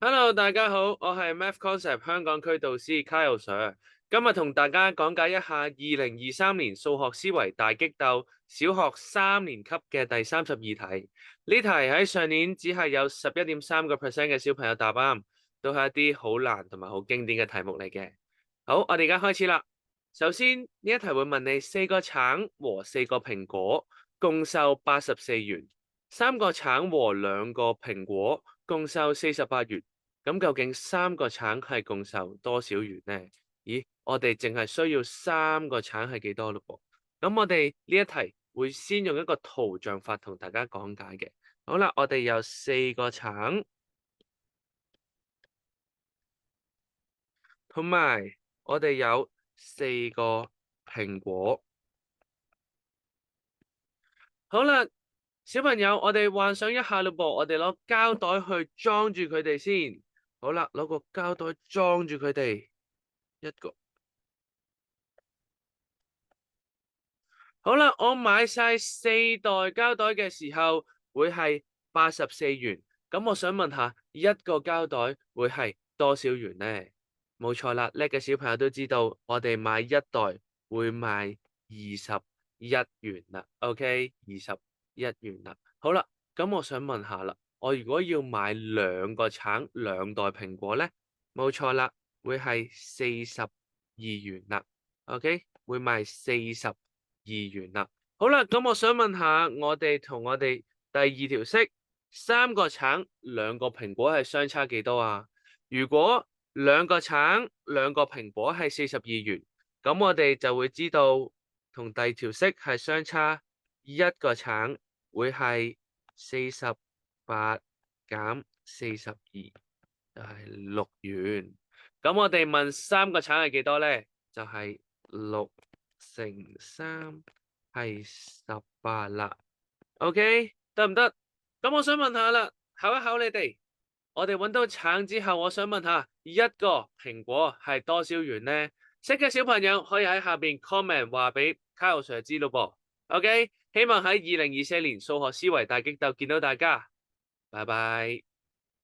Hello，大家好，我係 Math Concept 香港區導師 Kyle Sir，今日同大家講解一下2023年數學思維大激鬥小學3年級嘅第32題。呢題喺上年只係有11.3% 嘅小朋友答啱，都係一啲好難同埋好經典嘅題目嚟嘅。好，我哋而家開始啦。首先呢一題會問你4個橙和4個蘋果共售84元，3個橙和2個蘋果共售48元。咁究竟3個橙係共售多少元呢？咦，我哋淨係需要3個橙係幾多咯噃？咁我哋呢一題會先用一個圖像法同大家講解嘅。好啦，我哋有4個橙，同埋我哋有4個蘋果。好啦，小朋友，我哋幻想一下咯噃，我哋攞膠袋去裝住佢哋先。好啦，攞個膠袋裝住佢哋，一個。好啦，我買晒4袋膠袋嘅時候會係84元。咁我想問下，一個膠袋會係多少元呢？冇錯啦，叻嘅小朋友都知道，我哋買一袋會賣21元啦。OK，21元啦。好啦，咁我想問下啦，我如果要買2個橙、2袋蘋果呢？冇錯啦，會係42元啦。OK，會賣42元啦。好啦，咁我想問下，我哋同我哋第二條式，3個橙、2個蘋果係相差幾多啊？如果2個橙、2個蘋果係42元，咁我哋就會知道同第二條式係相差一個橙會係48減42，就係6元。咁我哋問3個橙係幾多呢？就係6乘3係18啦。OK，得唔得？咁我想問下啦，考一考你哋。我哋揾到橙之後，我想問下，一個蘋果係多少元呢？識嘅小朋友可以喺下邊 comment 話俾 Kyle Sir 知咯噃。OK，希望喺2024年數學思維大激鬥見到大家。拜拜。